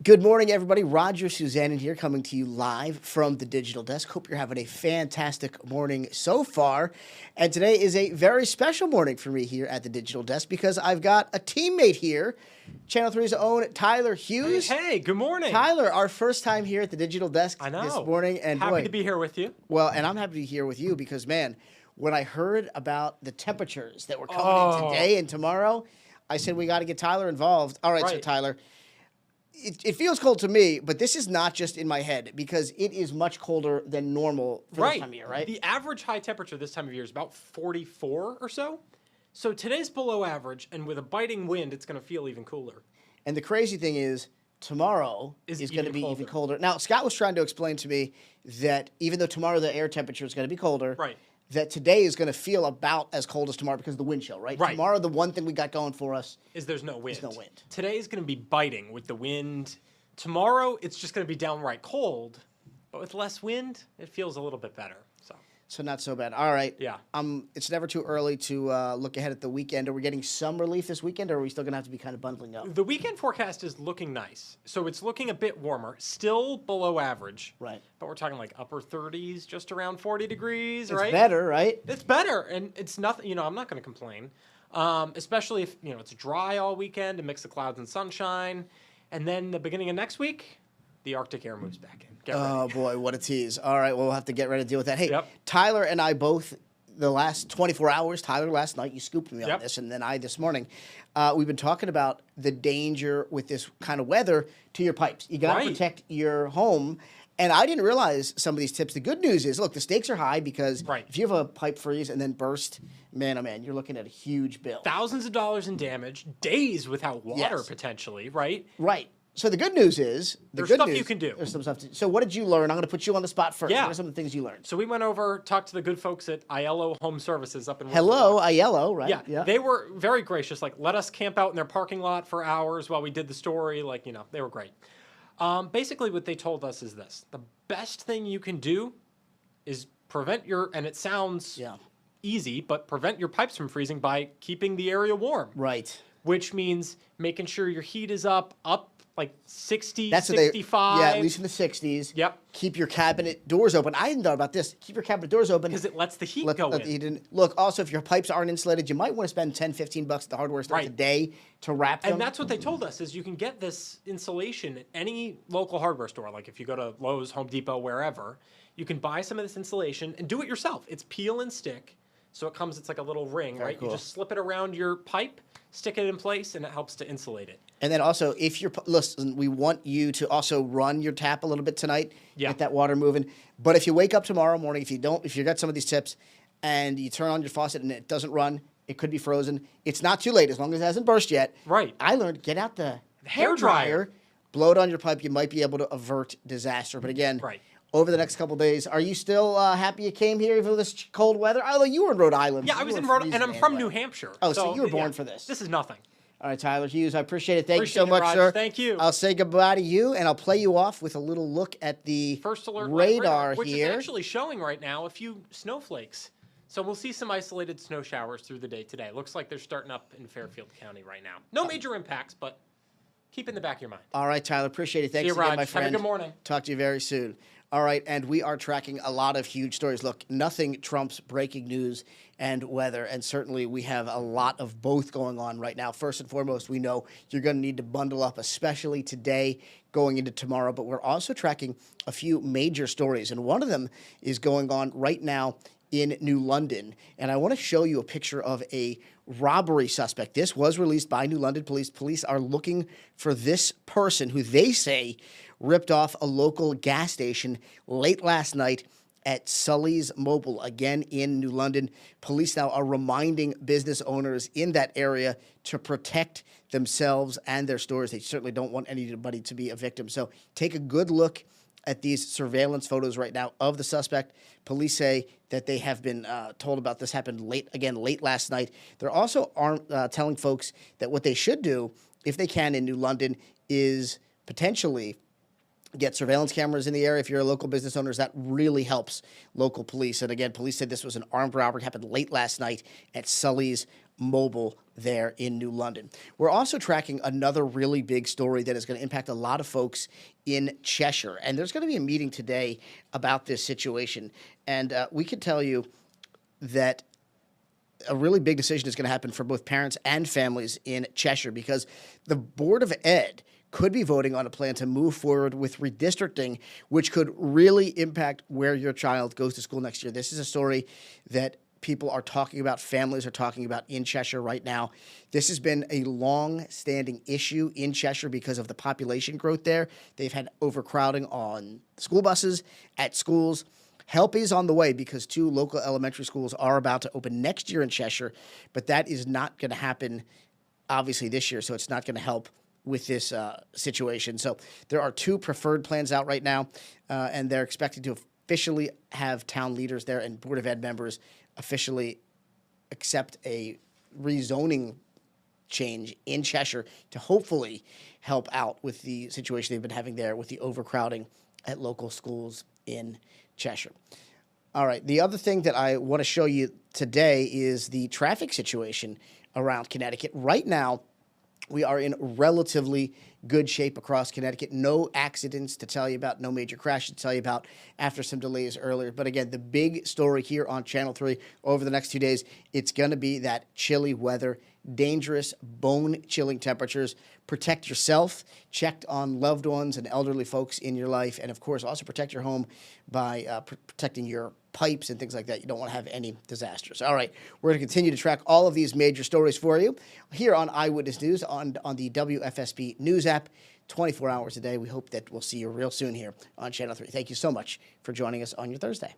Good morning, everybody. Roger Susanin here, coming to you live from the Digital Desk. Hope you're having a fantastic morning so far. And today is a very special morning for me here at the Digital Desk because I've got a teammate here, Channel 3's own Tyler Hughes. Hey, good morning. Tyler, our first time here at the Digital Desk this morning. And happy to be here with you. Well, and I'm happy to be here with you because, man, when I heard about the temperatures that were coming in today and tomorrow, I said we got to get Tyler involved. All right, so Tyler, it feels cold to me, but this is not just in my head because it is much colder than normal for this time of year, right? The average high temperature this time of year is about 44 or so. So today's below average, and with a biting wind, it's going to feel even cooler. And the crazy thing is, tomorrow is going to be even colder. Now, Scott was trying to explain to me that even though tomorrow the air temperature is going to be colder, that today is going to feel about as cold as tomorrow because of the wind chill, right? Tomorrow, the one thing we got going for us is there's no wind. There's no wind. Today is going to be biting with the wind. Tomorrow, it's just going to be downright cold, but with less wind, it feels a little bit better. So not so bad. All right. Yeah. It's never too early to look ahead at the weekend. Are we getting some relief this weekend, or are we still going to have to be kind of bundling up? The weekend forecast is looking nice. So it's looking a bit warmer, still below average. Right. But we're talking like upper 30s, just around 40 degrees, It's better, right? It's better, and it's nothing, I'm not going to complain, especially if, it's dry all weekend, a mix of clouds and sunshine. And then the beginning of next week, the Arctic air moves back in. Oh, boy, what a tease. All right, well, we'll have to get ready to deal with that. Hey, Tyler and I both, the last 24 hours, Tyler last night, you scooped me on this, and then I this morning, we've been talking about the danger with this kind of weather to your pipes. You got to protect your home. And I didn't realize some of these tips. The good news is, look, the stakes are high because if you have a pipe freeze and then burst, man, oh man, you're looking at a huge bill. Thousands of dollars in damage, days without water potentially, right? Right. So the good news is, there's stuff you can do. There's some stuff. So what did you learn? I'm going to put you on the spot first. Yeah. What are some of the things you learned? So we went over, talked to the good folks at Aiello Home Services up in Hello, Aiello, right? Yeah. They were very gracious. Like, let us camp out in their parking lot for hours while we did the story. Like, they were great. Basically, what they told us is this. The best thing you can do is prevent and it sounds easy, but prevent your pipes from freezing by keeping the area warm. Right. Which means making sure your heat is up like 60, 65. Yeah, at least in the 60s. Yep. Keep your cabinet doors open. I hadn't thought about this. Keep your cabinet doors open. Because it lets the heat go in. Look, also, if your pipes aren't insulated, you might want to spend $10, $15 at the hardware store today to wrap them. And that's what they told us, is you can get this insulation at any local hardware store. Like if you go to Lowe's, Home Depot, wherever, you can buy some of this insulation and do it yourself. It's peel and stick. So it's like a little ring, right? Cool. You just slip it around your pipe, stick it in place, and it helps to insulate it. And then also, listen, we want you to also run your tap a little bit tonight, get that water moving. But if you wake up tomorrow morning, if you got some of these tips and you turn on your faucet and it doesn't run, it could be frozen. It's not too late as long as it hasn't burst yet. Right. I learned, get out the hair dryer, blow it on your pipe. You might be able to avert disaster. But again, over the next couple of days, are you still happy you came here even with this cold weather? Although you were in Rhode Island. Yeah, I was in Rhode Island, and I'm from New Hampshire. Oh, so you were born for this. This is nothing. All right, Tyler Hughes, I appreciate it. Thank you so much, sir. Thank you. I'll say goodbye to you, and I'll play you off with a little look at the first alert radar which here. Is actually showing right now a few snowflakes. So we'll see some isolated snow showers through the day today. Looks like they're starting up in Fairfield County right now. No major impacts, but keep in the back of your mind. All right, Tyler, appreciate it. Thanks again, my friend. Have a good morning. Talk to you very soon. All right, and we are tracking a lot of huge stories. Look, nothing trumps breaking news and weather, and certainly we have a lot of both going on right now. First and foremost, we know you're going to need to bundle up, especially today going into tomorrow, but we're also tracking a few major stories, and one of them is going on right now in New London, and I want to show you a picture of a robbery suspect. This was released by New London Police. Police are looking for this person who they say ripped off a local gas station late last night at Sully's Mobile, again in New London. Police now are reminding business owners in that area to protect themselves and their stores. They certainly don't want anybody to be a victim. So take a good look at these surveillance photos right now of the suspect. Police say that they have been told about this happened late last night. They're also telling folks that what they should do, if they can in New London, is potentially get surveillance cameras in the area. If you're a local business owner, that really helps local police. And again, police said this was an armed robbery, happened late last night at Sully's Mobile there in New London. We're also tracking another really big story that is going to impact a lot of folks in Cheshire. And there's going to be a meeting today about this situation. And we can tell you that a really big decision is going to happen for both parents and families in Cheshire, because the Board of Ed could be voting on a plan to move forward with redistricting, which could really impact where your child goes to school next year. This is a story that people are talking about, families are talking about in Cheshire right now. This has been a long-standing issue in Cheshire because of the population growth there. They've had overcrowding on school buses, at schools. Help is on the way because 2 local elementary schools are about to open next year in Cheshire, but that is not going to happen, obviously, this year, so it's not going to help with this situation. So there are 2 preferred plans out right now, and they're expected to officially have town leaders there and Board of Ed members officially accept a rezoning change in Cheshire to hopefully help out with the situation they've been having there with the overcrowding at local schools in Cheshire. All right, the other thing that I want to show you today is the traffic situation around Connecticut. Right now, we are in relatively good shape across Connecticut. No accidents to tell you about, no major crashes to tell you about after some delays earlier. But again, the big story here on Channel 3 over the next 2 days, it's going to be that chilly weather, dangerous, bone-chilling temperatures. Protect yourself, check on loved ones and elderly folks in your life, and of course, also protect your home by protecting your pipes and things like that. You don't want to have any disasters. All right, we're going to continue to track all of these major stories for you here on Eyewitness News on the WFSB News app, 24 hours a day. We hope that we'll see you real soon here on Channel 3. Thank you so much for joining us on your Thursday.